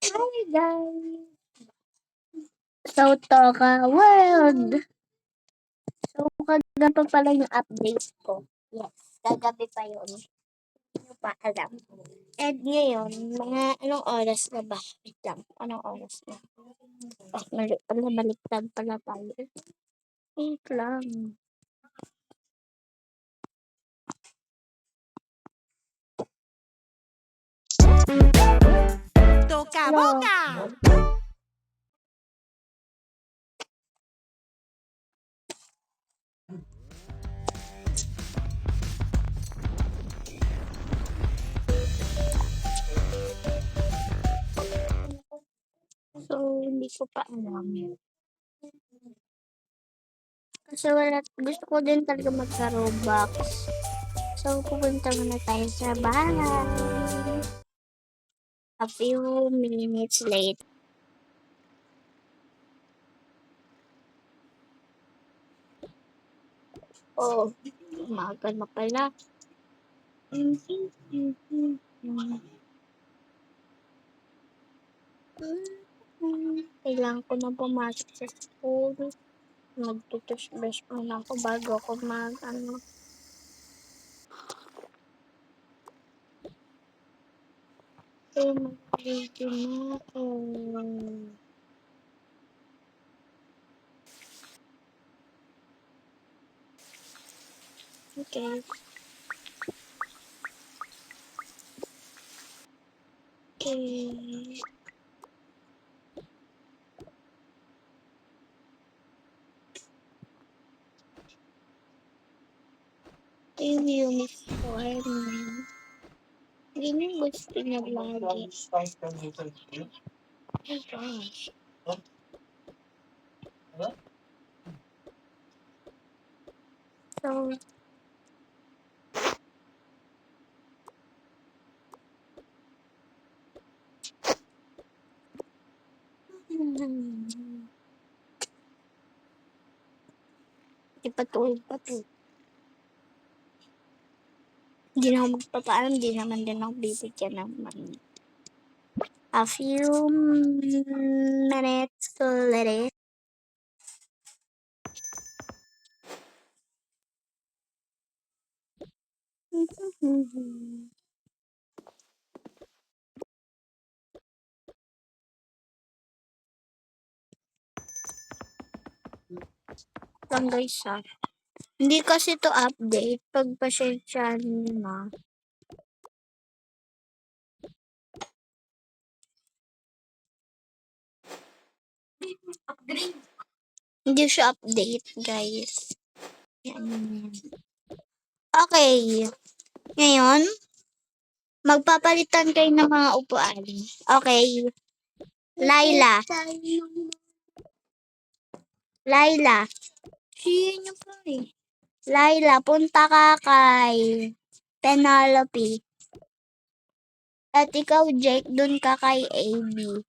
Hi guys! So, Toka World! So, kagabi pala yung update ko. Yes, kagabi pa yun. Hindi nyo pa alam. And ngayon, mga anong oras na ba? Wait lang, anong oras na? Mali pala, baliktad pala tayo. Wait lang. Toka Hello. boka! So, hindi ko pa alam. Kasi gusto ko din talaga magka-Robux. So, pupunta muna tayo sa bahay. A few minutes late. Oh, umaga na pala. Kailangan ko na pumasok sa school. Magtutush-brush muna ako bago ako mag-ano. Mag-video na ako. Okay. Okay. Yung uniform. Hindi niyo gusto niya lagi. Oh my gosh. So, ipatulog pa to. Hindi na ako magpapaalam, hindi naman din ako bibigyan naman. A few minutes later. Lang guys Hindi kasi to update. Pagpasensyahan nyo na. Hindi siya update guys. Yan. Okay. Ngayon, magpapalitan kayo ng mga upuan. Okay. Laila. Siya niyo po eh. Laila, punta ka kay Penelope. At ikaw, Jake, dun ka kay AB.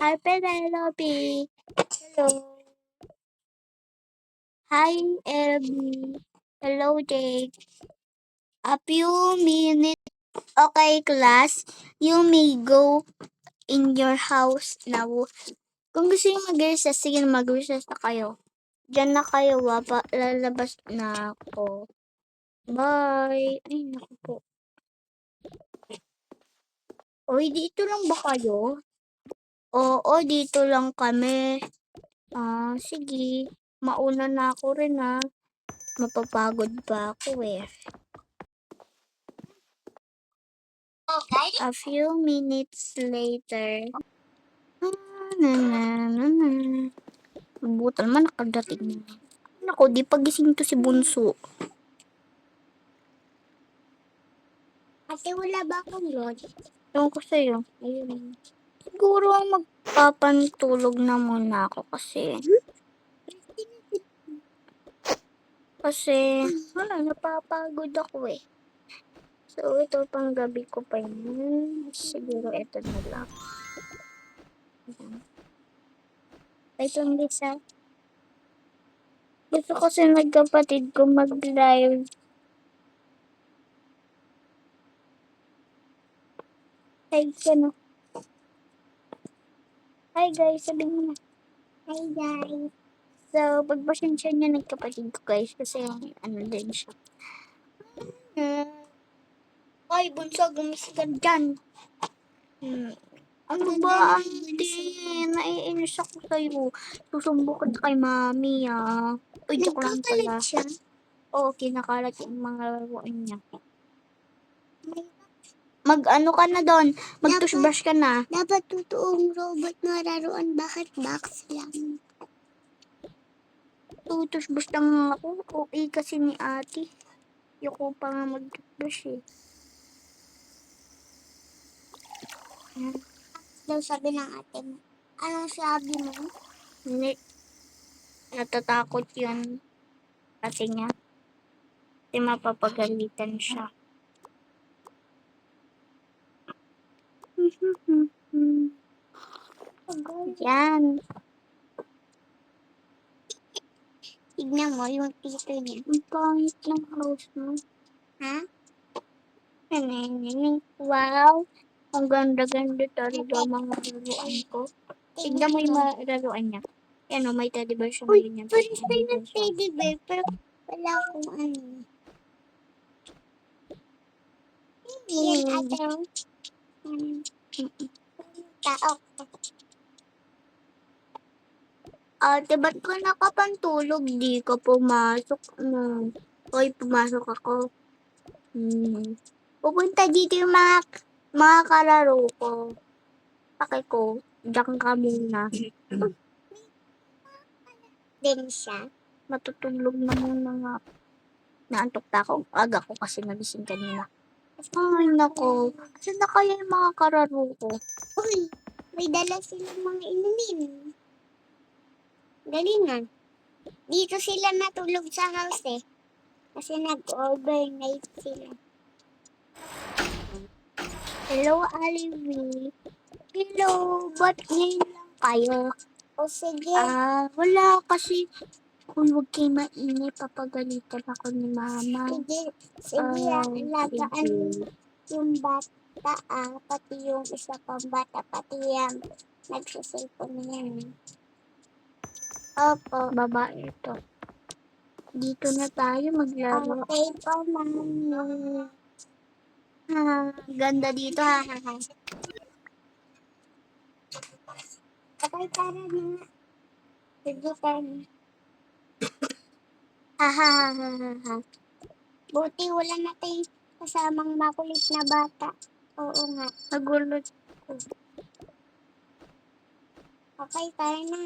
Hi, Penelope. Hello. Hi, AB. Hello, Jake. A few minutes. Okay, class. You may go in your house now. Kung gusto nyo mag-recess, sige mag-recess na kayo. Diyan na kayo, lalabas na ako. Bye! Ay, naku po. Oy, dito lang ba kayo? Oo, dito lang kami. Sige. Mauna na ako rin Mapapagod pa ako eh. Okay. A few minutes later. Buta naman nakadating na. Naku, di pagising to si Bunso. Ate, wala ba akong load? Ewan ko sa'yo. Ayun. Siguro magpapantulog na muna ako kasi napapagod ako eh. So, ito pang gabi ko pa yun. Siguro ito na lang. Ito ang isa. Gusto kasi nagkapatid ko mag-live. Live ka na. Hi guys, sabi mo na. Hi guys. So, pagpasensya niya ng kapatid ko guys kasi ano din siya. Ay, bunso, gumising ka dyan. Ano ba, ate? Naiinis ako sa'yo. Susumbok ka kay mami, ah. Uy, joke lang pala. Siya? Oo, kinakalat yung mga laruan niya. Mag-ano ka na doon? Mag-toothbrush ka na. Dapat totoong robot na laruan. Bakit box lang? Toothbrush lang ako. Okay kasi ni ate. Yoko pa nga mag-toothbrush eh. Daw sabi ng ate mo. Anong sabi mo? Hindi. Natatakot yun. Ate niya. Kasi mapapagalitan siya. Yan. Tignan mo yung tito niya. Ang pangit ng house mo. Ha? Wow. Ang ganda-ganda talaga mga laruan ko. Tignan mo yung mga laruan niya. Yan o, may teddy bear siya. Uy, parang tayo ng teddy bear. Pero wala akong ano. Yan ate. Tao. Ate, ba't ka nakapantulog? Di ka pumasok. Ano? Hoy, pumasok ako. Pupunta dito yung mga kalaro ko. Pake ko. Diyan ka muna. Din siya. Matutulog na muna nga. Naantok na ako. Aga ko kasi nagising kanina. Ay, nako. Saan na kaya yung mga kalaro ko? Uy, may dala silang mga inumin. Galingan. Dito sila natulog sa house eh. Kasi nag-overnight sila. Hello, Alivi. Hello, ba't ngayon lang kayo? O sige. Wala kasi kung huwag kayo mainit, papagalitan ako ni mama. Sige, alagaan yung bata pati yung isa pang bata, pati yung nagsiselfon na yan. Opo. Babae ito. Dito na tayo maglaro. Okay po, mami. Ganda dito ha. Okay, tara na. Sige, tara. Ha. Buti wala na tayong kasamang makulit na bata. Oo nga. Nagulot ko. Okay, tara na.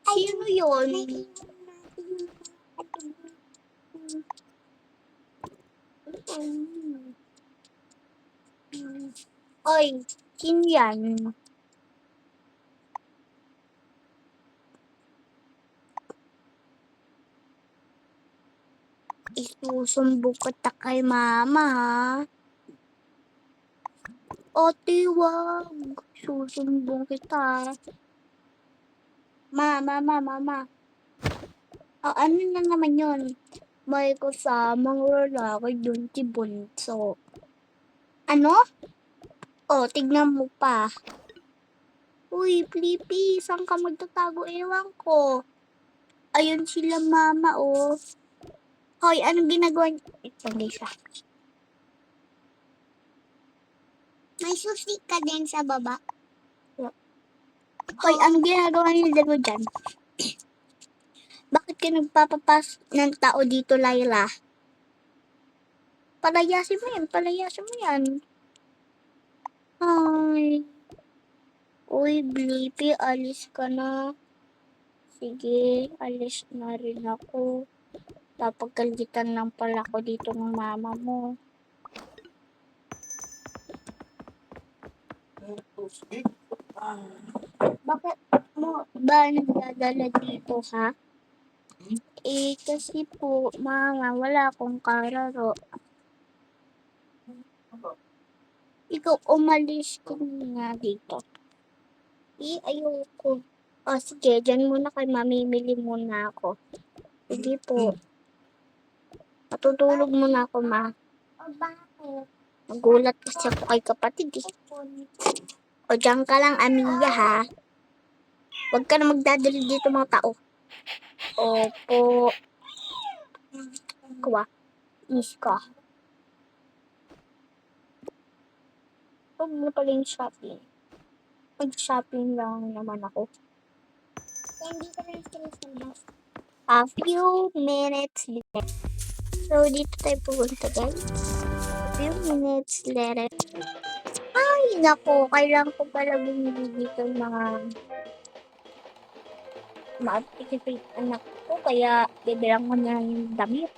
Ay, sino yun? Oy, sino yan? Isusumbong kita kay mama, ha? Ate, wag. Susumbong kita. Mama. Ano na naman yun? May kasamang lalaki dun si Bunso. Ano? Tignan mo pa. Uy, Flippy, saan ka magtatago? Ewan ko. Ayun sila mama, oh. Hoy, anong ginagawa niyo? Hindi siya. May susi ka din sa baba. Hoy, anong ginagawa niyo dalawa dyan? Bakit ka nagpapapas ng tao dito, Laila? Palayasin mo yan. Hi. Uy, Blippi, alis ka na. Sige, alis na rin ako. Papagalitan lang pala ako dito ng mama mo. Bakit mo ba nagdadala dito, ha? Kasi po, mama, wala akong kararo. Ikaw, umalis ka nga dito. Ayoko. Sige, dyan muna kay mamimili muna ako. Sige po. Matutulog muna ako, ma. Bakit? Nagulat kasi ako kay kapatid eh. O dyan ka lang, Amiya ha. Huwag ka na magdadali dito mga tao. Opo. Kuha. Is ka. Huwag na pala yung shopping. Mag-shopping lang naman ako. A few minutes later. So, dito tayo pupunta guys. A few minutes later. Ay, naku. Kailangan ko pala bumili dito ng mga ma-activate anak ko. Kaya, bibilang ko na yung damit.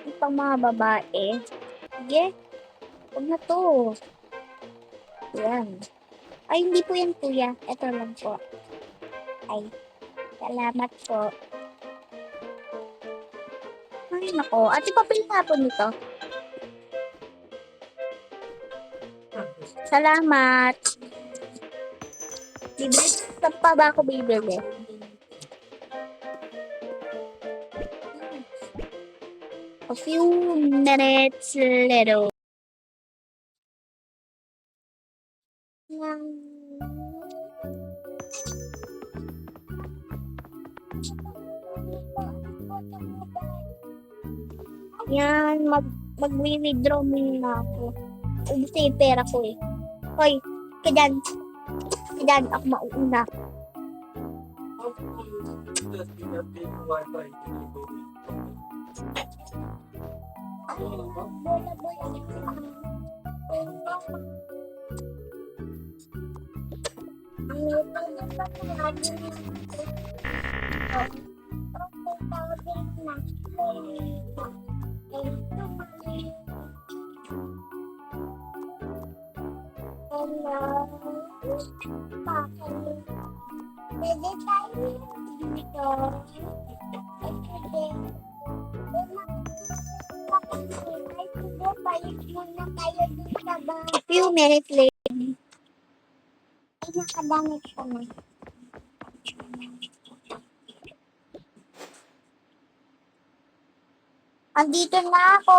Yung pang mga babae. Sige. Huwag na to. Yan. Ay, hindi po yan, kuya. Ito lang po. Ay, salamat po. Ay, nako. At ipapil nga po nito. Salamat. Bibili. Saan pa ba ako bibili? A few minutes later. Yan, mag-withdraw muna ako. Ubus na yung pera ko eh. Hoy, kadyan. Kadyan, ako mauuna. Pwede tayo dito. A few minutes later. Ay, nakadamit siya na. Andito na ako.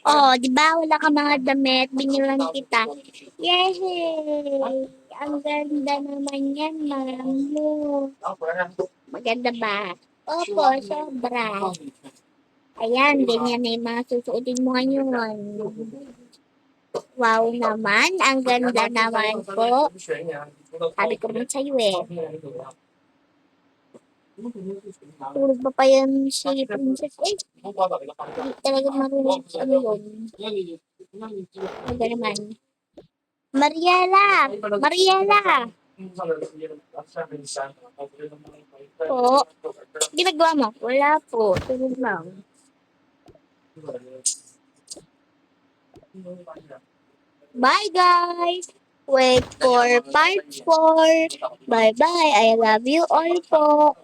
Oh, di ba wala ka mga damit, binilan kita. Yay! Ang ganda naman yan, ma'am mo. Maganda ba? Opo, sobra. Ayan, ganyan na yung mga susuotin mo ngayon. Wow naman, ang ganda naman po. Sabi ko mo sa'yo eh. Tulog pa yan si Princess eh. Hindi talaga marunong sa ano yun. Ano naman. Mariela! Mariela! Po. Ginagawa mo? Wala po. Tulog lang. Bye guys! Wait for part 4. Bye bye. I love you all po.